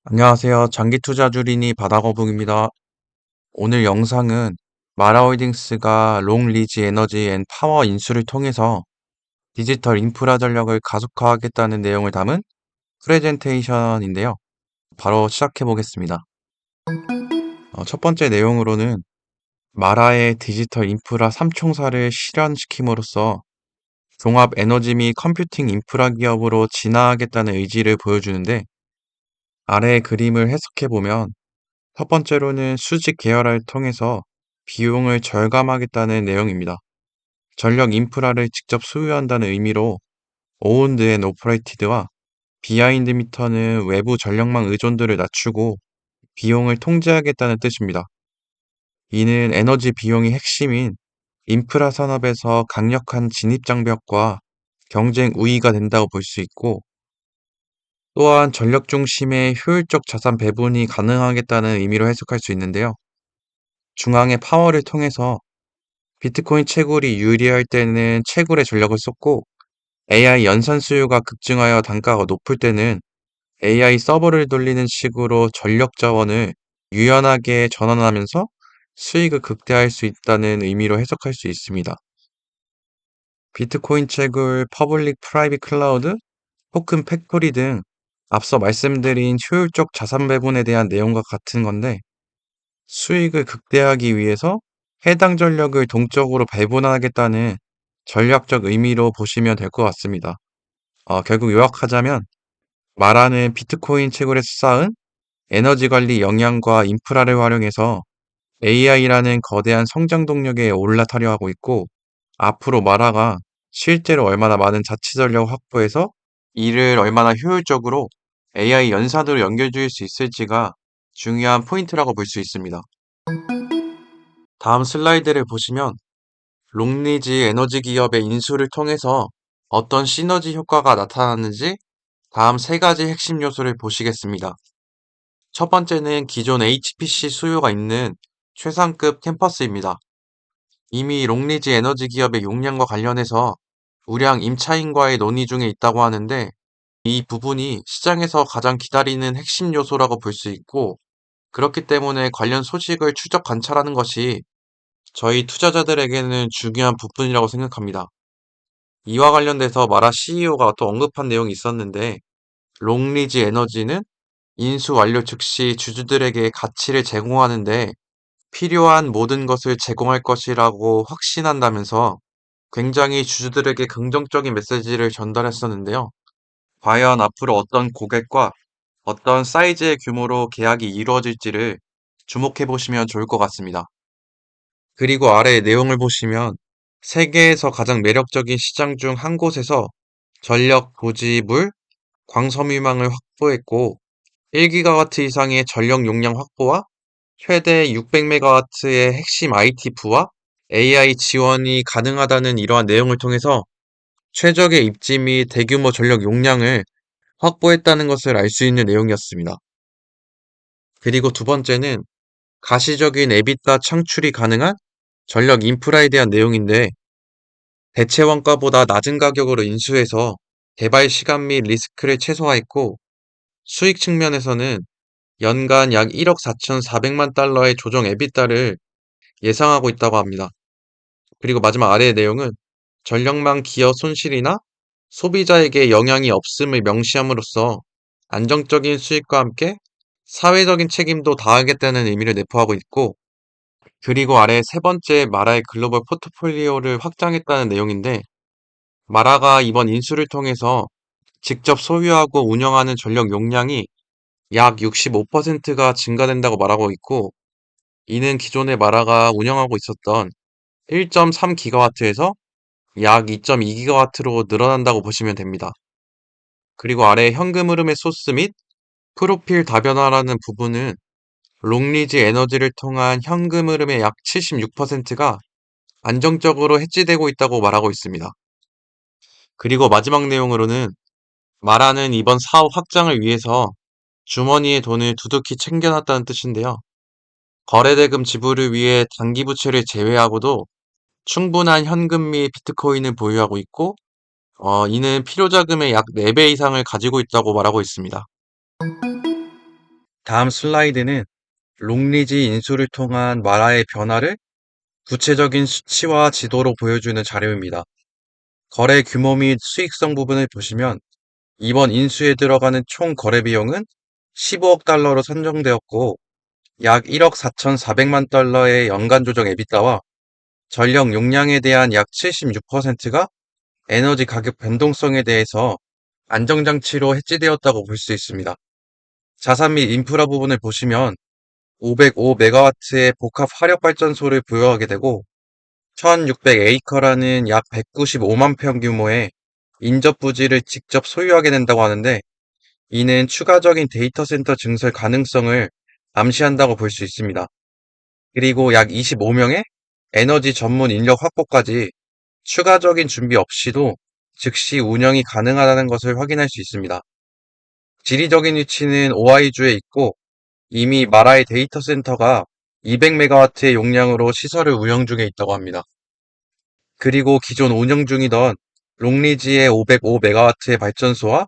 안녕하세요. 장기 투자주린이 바다거북입니다. 오늘 영상은 마라홀딩스가 롱 리지 에너지 앤 파워 인수를 통해서 디지털 인프라 전력을 가속화하겠다는 내용을 담은 프레젠테이션인데요. 바로 시작해 보겠습니다. 첫 번째 내용으로는 마라의 디지털 인프라 3총사를 실현시킴으로써 종합 에너지 및 컴퓨팅 인프라 기업으로 진화하겠다는 의지를 보여주는데, 아래의 그림을 해석해 보면 첫 번째로는 수직 계열화를 통해서 비용을 절감하겠다는 내용입니다. 전력 인프라를 직접 소유한다는 의미로 오운드 앤 오퍼레이티드와 비하인드 미터는 외부 전력망 의존도를 낮추고 비용을 통제하겠다는 뜻입니다. 이는 에너지 비용이 핵심인 인프라 산업에서 강력한 진입 장벽과 경쟁 우위가 된다고 볼 수 있고, 또한 전력 중심의 효율적 자산 배분이 가능하겠다는 의미로 해석할 수 있는데요. 중앙의 파워를 통해서 비트코인 채굴이 유리할 때는 채굴에 전력을 쏟고, AI 연산 수요가 급증하여 단가가 높을 때는 AI 서버를 돌리는 식으로 전력 자원을 유연하게 전환하면서 수익을 극대화할 수 있다는 의미로 해석할 수 있습니다. 비트코인 채굴, 퍼블릭 프라이빗 클라우드, 토큰 팩토리 등 앞서 말씀드린 효율적 자산 배분에 대한 내용과 같은 건데, 수익을 극대화하기 위해서 해당 전력을 동적으로 배분하겠다는 전략적 의미로 보시면 될 것 같습니다. 결국 요약하자면 마라는 비트코인 채굴에서 쌓은 에너지 관리 역량과 인프라를 활용해서 AI라는 거대한 성장 동력에 올라타려 하고 있고, 앞으로 마라가 실제로 얼마나 많은 자체 전력을 확보해서 이를 얼마나 효율적으로 AI 연산으로 연결지을 수 있을지가 중요한 포인트라고 볼 수 있습니다. 다음 슬라이드를 보시면 롱리지 에너지 기업의 인수를 통해서 어떤 시너지 효과가 나타났는지 다음 세 가지 핵심 요소를 보시겠습니다. 첫 번째는 기존 HPC 수요가 있는 최상급 캠퍼스입니다. 이미 롱리지 에너지 기업의 용량과 관련해서 우량 임차인과의 논의 중에 있다고 하는데, 이 부분이 시장에서 가장 기다리는 핵심 요소라고 볼 수 있고, 그렇기 때문에 관련 소식을 추적 관찰하는 것이 저희 투자자들에게는 중요한 부분이라고 생각합니다. 이와 관련돼서 마라 CEO가 또 언급한 내용이 있었는데, 롱리지 에너지는 인수 완료 즉시 주주들에게 가치를 제공하는데 필요한 모든 것을 제공할 것이라고 확신한다면서 굉장히 주주들에게 긍정적인 메시지를 전달했었는데요. 과연 앞으로 어떤 고객과 어떤 사이즈의 규모로 계약이 이루어질지를 주목해 보시면 좋을 것 같습니다. 그리고 아래의 내용을 보시면 세계에서 가장 매력적인 시장 중 한 곳에서 전력, 부지, 물, 광섬유망을 확보했고, 1기가와트 이상의 전력 용량 확보와 최대 600메가와트의 핵심 IT부와 AI 지원이 가능하다는 이러한 내용을 통해서 최적의 입지 및 대규모 전력 용량을 확보했다는 것을 알 수 있는 내용이었습니다. 그리고 두 번째는 가시적인 EBITDA 창출이 가능한 전력 인프라에 대한 내용인데, 대체 원가보다 낮은 가격으로 인수해서 개발 시간 및 리스크를 최소화했고, 수익 측면에서는 연간 약 1억 4,400만 달러의 조정 EBITDA를 예상하고 있다고 합니다. 그리고 마지막 아래의 내용은 전력망 기여 손실이나 소비자에게 영향이 없음을 명시함으로써 안정적인 수익과 함께 사회적인 책임도 다하겠다는 의미를 내포하고 있고, 그리고 아래 세 번째 마라의 글로벌 포트폴리오를 확장했다는 내용인데, 마라가 이번 인수를 통해서 직접 소유하고 운영하는 전력 용량이 약 65%가 증가된다고 말하고 있고, 이는 기존의 마라가 운영하고 있었던 1.3기가와트에서 약 2.2기가와트로 늘어난다고 보시면 됩니다. 그리고 아래 현금 흐름의 소스 및 프로필 다변화라는 부분은 롱리지 에너지를 통한 현금 흐름의 약 76%가 안정적으로 해지되고 있다고 말하고 있습니다. 그리고 마지막 내용으로는 마라는 이번 사업 확장을 위해서 주머니에 돈을 두둑히 챙겨놨다는 뜻인데요. 거래대금 지불을 위해 단기 부채를 제외하고도 충분한 현금 및 비트코인을 보유하고 있고, 이는 필요자금의 약 4배 이상을 가지고 있다고 말하고 있습니다. 다음 슬라이드는 롱리지 인수를 통한 마라의 변화를 구체적인 수치와 지도로 보여주는 자료입니다. 거래 규모 및 수익성 부분을 보시면 이번 인수에 들어가는 총 거래 비용은 15억 달러로 산정되었고 약 1억 4,400만 달러의 연간 조정 에비타와 전력 용량에 대한 약 76%가 에너지 가격 변동성에 대해서 안정장치로 해지되었다고 볼 수 있습니다. 자산 및 인프라 부분을 보시면 505메가와트의 복합 화력 발전소를 부여하게 되고 1600에이커라는 약 195만 평 규모의 인접 부지를 직접 소유하게 된다고 하는데 이는 추가적인 데이터 센터 증설 가능성을 암시한다고 볼 수 있습니다. 그리고 약 25명의 에너지 전문 인력 확보까지 추가적인 준비 없이도 즉시 운영이 가능하다는 것을 확인할 수 있습니다. 지리적인 위치는 오하이주에 있고 이미 마라의 데이터 센터가 200메가와트의 용량으로 시설을 운영 중에 있다고 합니다. 그리고 기존 운영 중이던 롱리지의 505메가와트의 발전소와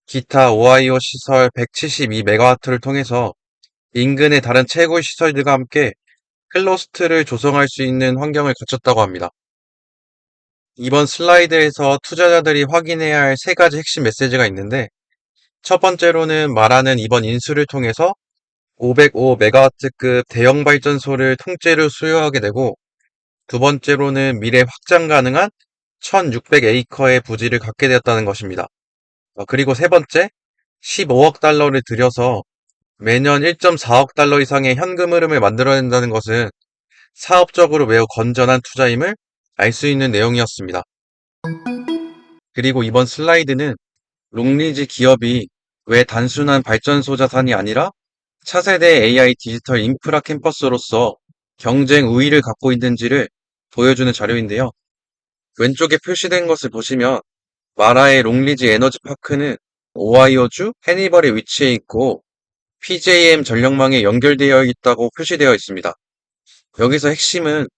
기타 오하이오 시설 172메가와트를 통해서 인근의 다른 채굴 시설들과 함께 클러스트를 조성할 수 있는 환경을 갖췄다고 합니다. 이번 슬라이드에서 투자자들이 확인해야 할 세 가지 핵심 메시지가 있는데 첫 번째로는 마라는 이번 인수를 통해서 505메가와트급 대형 발전소를 통째로 수요하게 되고 두 번째로는 미래 확장 가능한 1600에이커의 부지를 갖게 되었다는 것입니다. 그리고 세 번째, 15억 달러를 들여서 매년 1.4억 달러 이상의 현금 흐름을 만들어낸다는 것은 사업적으로 매우 건전한 투자임을 알 수 있는 내용이었습니다. 그리고 이번 슬라이드는 롱리지 기업이 왜 단순한 발전소 자산이 아니라 차세대 AI 디지털 인프라 캠퍼스로서 경쟁 우위를 갖고 있는지를 보여주는 자료인데요. 왼쪽에 표시된 것을 보시면 마라의 롱리지 에너지파크는 오하이오주 해니벌에 위치해 있고 PJM 전력망에 연결되어 있다고 표시되어 있습니다. 여기서 핵심은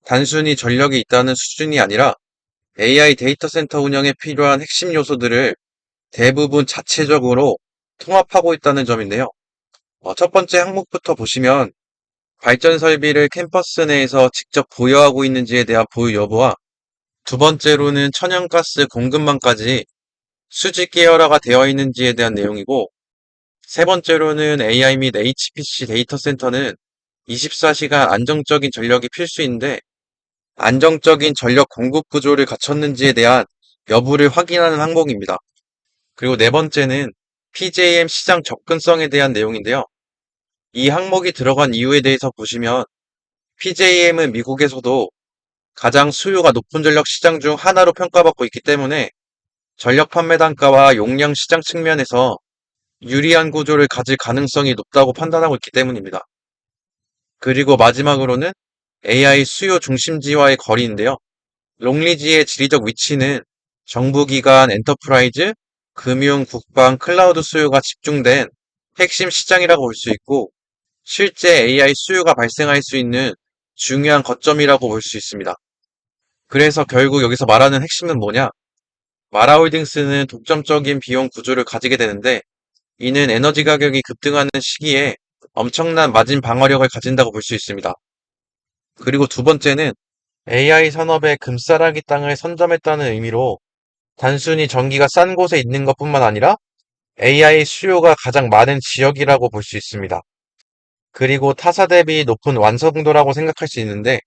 단순히 전력이 있다는 수준이 아니라 AI 데이터 센터 운영에 필요한 핵심 요소들을 대부분 자체적으로 통합하고 있다는 점인데요. 첫 번째 항목부터 보시면 발전 설비를 캠퍼스 내에서 직접 보유하고 있는지에 대한 보유 여부와 두 번째로는 천연가스 공급망까지 수직 계열화가 되어 있는지에 대한 내용이고 세 번째로는 AI 및 HPC 데이터 센터는 24시간 안정적인 전력이 필수인데 안정적인 전력 공급 구조를 갖췄는지에 대한 여부를 확인하는 항목입니다. 그리고 네 번째는 PJM 시장 접근성에 대한 내용인데요. 이 항목이 들어간 이유에 대해서 보시면 PJM은 미국에서도 가장 수요가 높은 전력 시장 중 하나로 평가받고 있기 때문에 전력 판매 단가와 용량 시장 측면에서 유리한 구조를 가질 가능성이 높다고 판단하고 있기 때문입니다. 그리고 마지막으로는 AI 수요 중심지와의 거리인데요. 롱리지의 지리적 위치는 정부기관, 엔터프라이즈, 금융, 국방, 클라우드 수요가 집중된 핵심 시장이라고 볼 수 있고 실제 AI 수요가 발생할 수 있는 중요한 거점이라고 볼 수 있습니다. 그래서 결국 여기서 말하는 핵심은 뭐냐? 마라홀딩스는 독점적인 비용 구조를 가지게 되는데 이는 에너지 가격이 급등하는 시기에 엄청난 마진 방어력을 가진다고 볼 수 있습니다. 그리고 두 번째는 AI 산업의 금싸라기 땅을 선점했다는 의미로 단순히 전기가 싼 곳에 있는 것뿐만 아니라 AI 수요가 가장 많은 지역이라고 볼 수 있습니다. 그리고 타사 대비 높은 완성도라고 생각할 수 있는데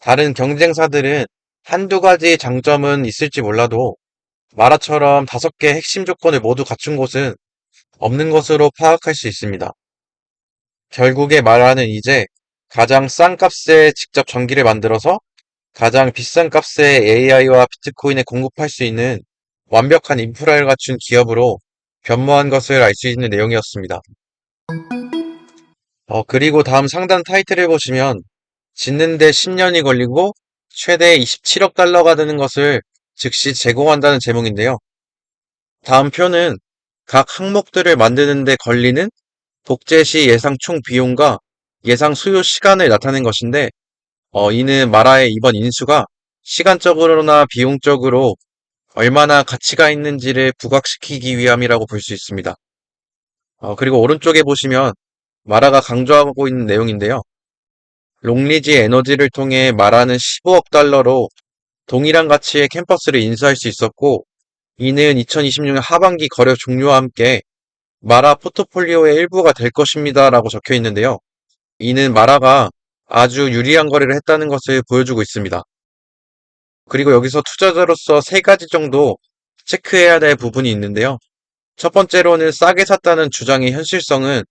다른 경쟁사들은 한두 가지 장점은 있을지 몰라도 마라처럼 5개 핵심 조건을 모두 갖춘 곳은 없는 것으로 파악할 수 있습니다. 결국에 마라는 이제 가장 싼 값에 직접 전기를 만들어서 가장 비싼 값에 AI와 비트코인에 공급할 수 있는 완벽한 인프라를 갖춘 기업으로 변모한 것을 알 수 있는 내용이었습니다. 그리고 다음 상단 타이틀을 보시면 짓는데 10년이 걸리고 최대 27억 달러가 드는 것을 즉시 제공한다는 제목인데요. 다음 표는 각 항목들을 만드는데 걸리는 복제 시 예상 총 비용과 예상 수요 시간을 나타낸 것인데, 이는 마라의 이번 인수가 시간적으로나 비용적으로 얼마나 가치가 있는지를 부각시키기 위함이라고 볼 수 있습니다. 그리고 오른쪽에 보시면 마라가 강조하고 있는 내용인데요. 롱리지 에너지를 통해 마라는 15억 달러로 동일한 가치의 캠퍼스를 인수할 수 있었고, 이는 2026년 하반기 거래 종료와 함께 마라 포트폴리오의 일부가 될 것입니다라고 적혀 있는데요. 이는 마라가 아주 유리한 거래를 했다는 것을 보여주고 있습니다. 그리고 여기서 투자자로서 세 가지 정도 체크해야 될 부분이 있는데요. 첫 번째로는 싸게 샀다는 주장의 현실성은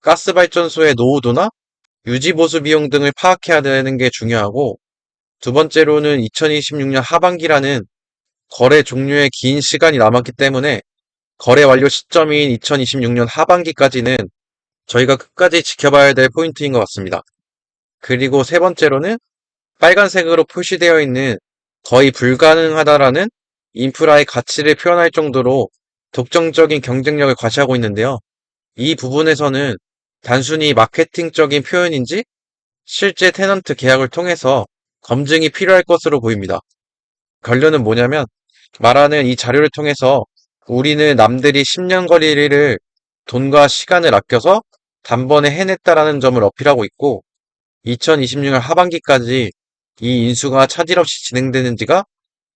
가스발전소의 노후도나 유지보수 비용 등을 파악해야 되는 게 중요하고, 두 번째로는 2026년 하반기라는 거래 종료에 긴 시간이 남았기 때문에 거래 완료 시점인 2026년 하반기까지는 저희가 끝까지 지켜봐야 될 포인트인 것 같습니다. 그리고 세 번째로는 빨간색으로 표시되어 있는 거의 불가능하다라는 인프라의 가치를 표현할 정도로 독점적인 경쟁력을 과시하고 있는데요. 이 부분에서는 단순히 마케팅적인 표현인지 실제 테넌트 계약을 통해서 검증이 필요할 것으로 보입니다. 결론은 뭐냐면 말하는 이 자료를 통해서 우리는 남들이 10년 거리를 돈과 시간을 아껴서 단번에 해냈다라는 점을 어필하고 있고, 2026년 하반기까지 이 인수가 차질 없이 진행되는지가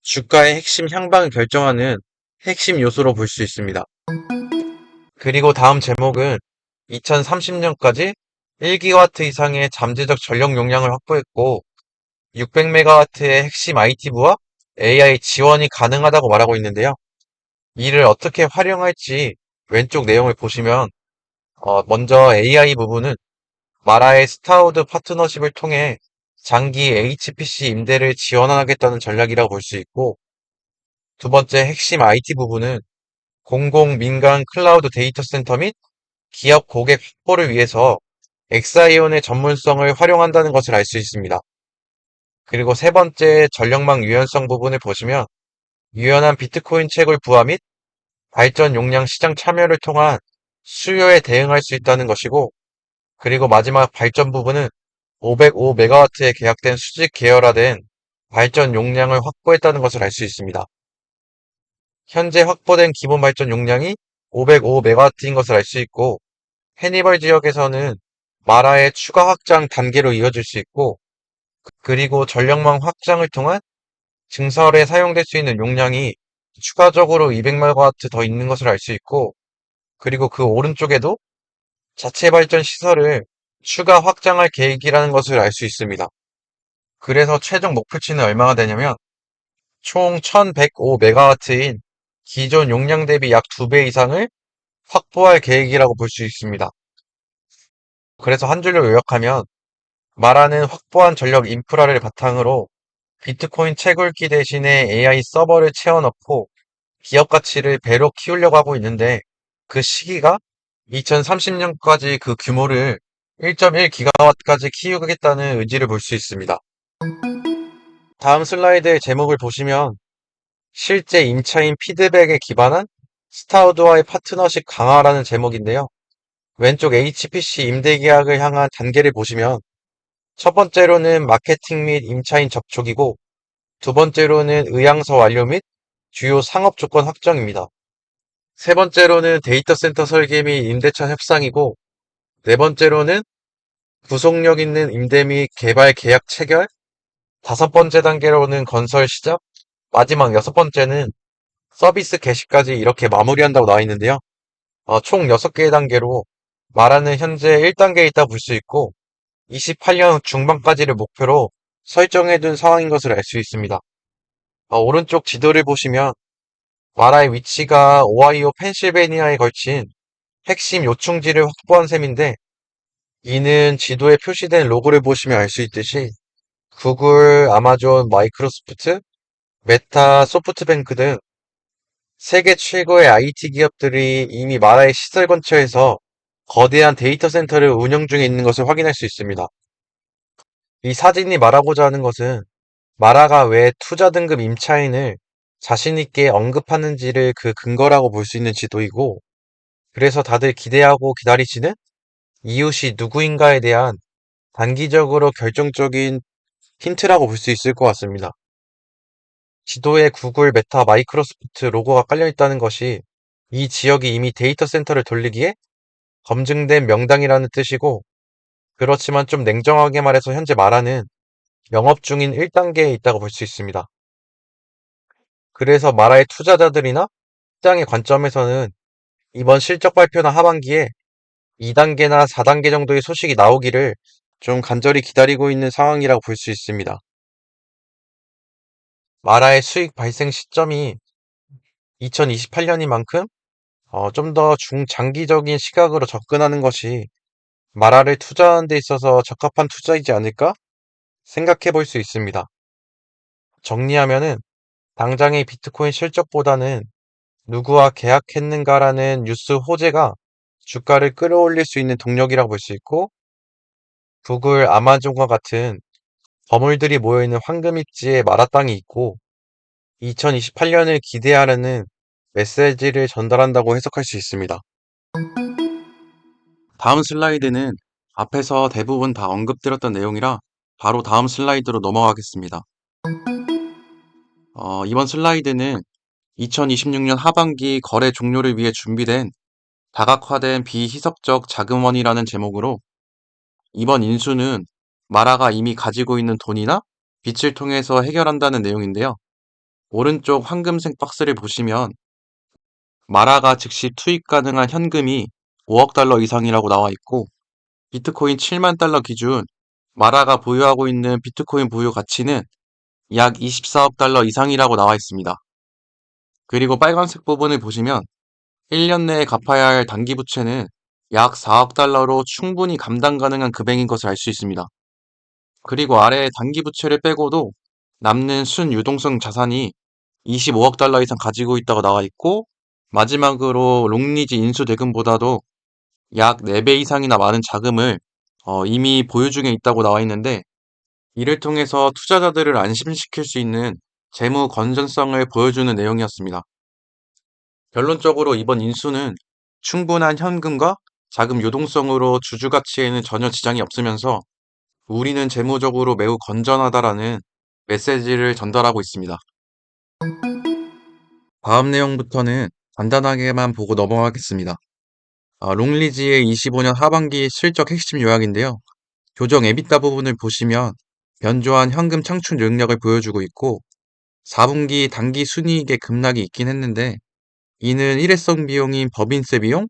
주가의 핵심 향방을 결정하는 핵심 요소로 볼 수 있습니다. 그리고 다음 제목은 2030년까지 1기가와트 이상의 잠재적 전력 용량을 확보했고 600메가와트의 핵심 IT부와 AI 지원이 가능하다고 말하고 있는데요. 이를 어떻게 활용할지 왼쪽 내용을 보시면 먼저 AI 부분은 마라의 스타우드 파트너십을 통해 장기 HPC 임대를 지원하겠다는 전략이라고 볼 수 있고, 두 번째 핵심 IT 부분은 공공 민간 클라우드 데이터 센터 및 기업 고객 확보를 위해서 엑사이온의 전문성을 활용한다는 것을 알 수 있습니다. 그리고 세 번째 전력망 유연성 부분을 보시면 유연한 비트코인 채굴 부하 및 발전 용량 시장 참여를 통한 수요에 대응할 수 있다는 것이고, 그리고 마지막 발전 부분은 505메가와트에 계약된 수직 계열화된 발전 용량을 확보했다는 것을 알 수 있습니다. 현재 확보된 기본 발전 용량이 505메가와트인 것을 알 수 있고, 해니벌 지역에서는 마라의 추가 확장 단계로 이어질 수 있고, 그리고 전력망 확장을 통한 증설에 사용될 수 있는 용량이 추가적으로 200메가와트 더 있는 것을 알 수 있고, 그리고 그 오른쪽에도 자체 발전 시설을 추가 확장할 계획이라는 것을 알 수 있습니다. 그래서 최종 목표치는 얼마가 되냐면 총 1105메가와트인 기존 용량 대비 약 2배 이상을 확보할 계획이라고 볼 수 있습니다. 그래서 한 줄로 요약하면 말하는 확보한 전력 인프라를 바탕으로 비트코인 채굴기 대신에 AI 서버를 채워넣고 기업 가치를 배로 키우려고 하고 있는데, 그 시기가 2030년까지 그 규모를 1.1기가와트까지 키우겠다는 의지를 볼 수 있습니다. 다음 슬라이드의 제목을 보시면 실제 임차인 피드백에 기반한 스타우드와의 파트너십 강화라는 제목인데요. 왼쪽 HPC 임대 계약을 향한 단계를 보시면 첫 번째로는 마케팅 및 임차인 접촉이고, 두 번째로는 의향서 완료 및 주요 상업 조건 확정입니다. 세 번째로는 데이터 센터 설계 및 임대차 협상이고, 네 번째로는 구속력 있는 임대 및 개발 계약 체결, 다섯 번째 단계로는 건설 시작, 마지막 여섯 번째는 서비스 개시까지 이렇게 마무리한다고 나와 있는데요. 총 6개의 단계로 말하는 현재 1단계에 있다 볼 수 있고, 28년 중반까지를 목표로 설정해둔 상황인 것을 알 수 있습니다. 오른쪽 지도를 보시면 마라의 위치가 오하이오, 펜실베니아에 걸친 핵심 요충지를 확보한 셈인데, 이는 지도에 표시된 로고를 보시면 알 수 있듯이 구글, 아마존, 마이크로소프트, 메타, 소프트뱅크 등 세계 최고의 IT 기업들이 이미 마라의 시설 근처에서 거대한 데이터 센터를 운영 중에 있는 것을 확인할 수 있습니다. 이 사진이 말하고자 하는 것은 마라가 왜 투자 등급 임차인을 자신 있게 언급하는지를 그 근거라고 볼 수 있는 지도이고, 그래서 다들 기대하고 기다리시는 이웃이 누구인가에 대한 단기적으로 결정적인 힌트라고 볼 수 있을 것 같습니다. 지도에 구글, 메타, 마이크로소프트 로고가 깔려 있다는 것이 이 지역이 이미 데이터 센터를 돌리기에 검증된 명당이라는 뜻이고, 그렇지만 좀 냉정하게 말해서 현재 마라는 영업 중인 1단계에 있다고 볼 수 있습니다. 그래서 마라의 투자자들이나 시장의 관점에서는 이번 실적 발표나 하반기에 2단계나 4단계 정도의 소식이 나오기를 좀 간절히 기다리고 있는 상황이라고 볼 수 있습니다. 마라의 수익 발생 시점이 2028년인 만큼 좀 더 중장기적인 시각으로 접근하는 것이 마라를 투자하는 데 있어서 적합한 투자이지 않을까 생각해 볼 수 있습니다. 정리하면은 당장의 비트코인 실적보다는 누구와 계약했는가라는 뉴스 호재가 주가를 끌어올릴 수 있는 동력이라고 볼 수 있고, 구글, 아마존과 같은 거물들이 모여있는 황금입지에 마라땅이 있고 2028년을 기대하라는 메시지를 전달한다고 해석할 수 있습니다. 다음 슬라이드는 앞에서 대부분 다 언급드렸던 내용이라 바로 다음 슬라이드로 넘어가겠습니다. 이번 슬라이드는 2026년 하반기 거래 종료를 위해 준비된 다각화된 비희석적 자금원이라는 제목으로, 이번 인수는 마라가 이미 가지고 있는 돈이나 빚을 통해서 해결한다는 내용인데요. 오른쪽 황금색 박스를 보시면 마라가 즉시 투입 가능한 현금이 5억 달러 이상이라고 나와 있고, 비트코인 7만 달러 기준 마라가 보유하고 있는 비트코인 보유 가치는 약 24억 달러 이상이라고 나와 있습니다. 그리고 빨간색 부분을 보시면 1년 내에 갚아야 할 단기 부채는 약 4억 달러로 충분히 감당 가능한 금액인 것을 알 수 있습니다. 그리고 아래에 단기 부채를 빼고도 남는 순유동성 자산이 25억 달러 이상 가지고 있다고 나와 있고, 마지막으로 롱리지 인수 대금보다도 약 4배 이상이나 많은 자금을 이미 보유 중에 있다고 나와 있는데, 이를 통해서 투자자들을 안심시킬 수 있는 재무 건전성을 보여주는 내용이었습니다. 결론적으로 이번 인수는 충분한 현금과 자금 유동성으로 주주 가치에는 전혀 지장이 없으면서 우리는 재무적으로 매우 건전하다라는 메시지를 전달하고 있습니다. 다음 내용부터는 간단하게만 보고 넘어가겠습니다. 롱리지의 25년 하반기 실적 핵심 요약인데요. 교정 에비타 부분을 보시면 견조한 현금 창출 능력을 보여주고 있고, 4분기 단기 순이익의 급락이 있긴 했는데 이는 일회성 비용인 법인세 비용,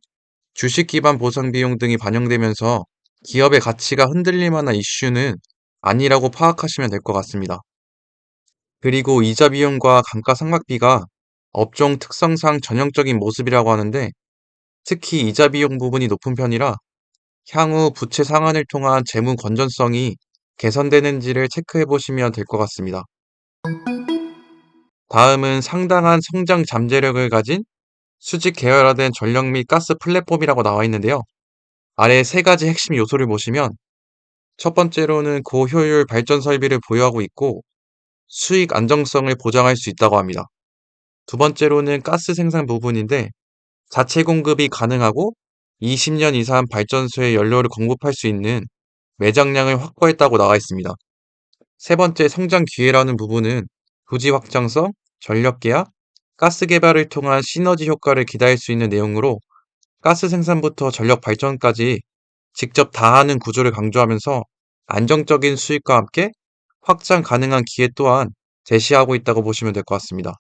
주식 기반 보상 비용 등이 반영되면서 기업의 가치가 흔들릴 만한 이슈는 아니라고 파악하시면 될 것 같습니다. 그리고 이자 비용과 감가상각비가 업종 특성상 전형적인 모습이라고 하는데, 특히 이자 비용 부분이 높은 편이라 향후 부채 상환을 통한 재무 건전성이 개선되는지를 체크해 보시면 될 것 같습니다. 다음은 상당한 성장 잠재력을 가진 수직 계열화된 전력 및 가스 플랫폼이라고 나와 있는데요. 아래 세 가지 핵심 요소를 보시면 첫 번째로는 고효율 발전 설비를 보유하고 있고 수익 안정성을 보장할 수 있다고 합니다. 두 번째로는 가스 생산 부분인데 자체 공급이 가능하고 20년 이상 발전소에 연료를 공급할 수 있는 매장량을 확보했다고 나와 있습니다. 세 번째 성장 기회라는 부분은 부지 확장성, 전력 계약, 가스 개발을 통한 시너지 효과를 기대할 수 있는 내용으로 가스 생산부터 전력 발전까지 직접 다 하는 구조를 강조하면서 안정적인 수익과 함께 확장 가능한 기회 또한 제시하고 있다고 보시면 될 것 같습니다.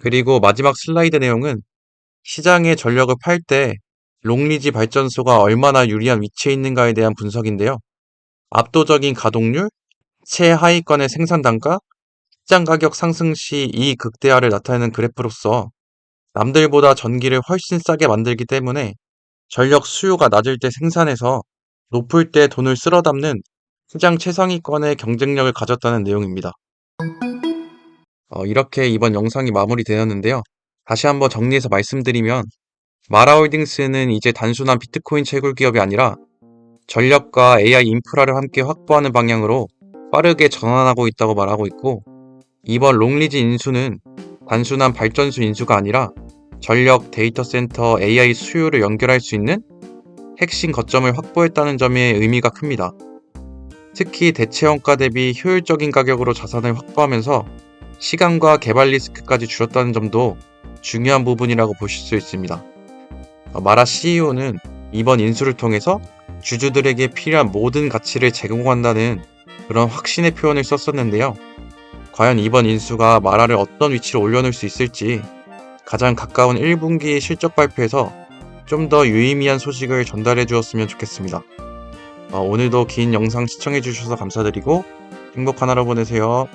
그리고 마지막 슬라이드 내용은 시장에 전력을 팔 때 롱리지 발전소가 얼마나 유리한 위치에 있는가에 대한 분석인데요. 압도적인 가동률, 최하위권의 생산 단가, 시장 가격 상승 시 이익 극대화를 나타내는 그래프로서 남들보다 전기를 훨씬 싸게 만들기 때문에 전력 수요가 낮을 때 생산해서 높을 때 돈을 쓸어 담는 시장 최상위권의 경쟁력을 가졌다는 내용입니다. 이렇게 이번 영상이 마무리되었는데요. 다시 한번 정리해서 말씀드리면 마라홀딩스는 이제 단순한 비트코인 채굴 기업이 아니라 전력과 AI 인프라를 함께 확보하는 방향으로 빠르게 전환하고 있다고 말하고 있고, 이번 롱리지 인수는 단순한 발전소 인수가 아니라 전력, 데이터 센터, AI 수요를 연결할 수 있는 핵심 거점을 확보했다는 점에 의미가 큽니다. 특히 대체 원가 대비 효율적인 가격으로 자산을 확보하면서 시간과 개발 리스크까지 줄였다는 점도 중요한 부분이라고 보실 수 있습니다. 마라 CEO는 이번 인수를 통해서 주주들에게 필요한 모든 가치를 제공한다는 그런 확신의 표현을 썼었는데요. 과연 이번 인수가 마라를 어떤 위치로 올려놓을 수 있을지 가장 가까운 1분기 실적 발표에서 좀 더 유의미한 소식을 전달해 주었으면 좋겠습니다. 오늘도 긴 영상 시청해 주셔서 감사드리고 행복한 하루 보내세요.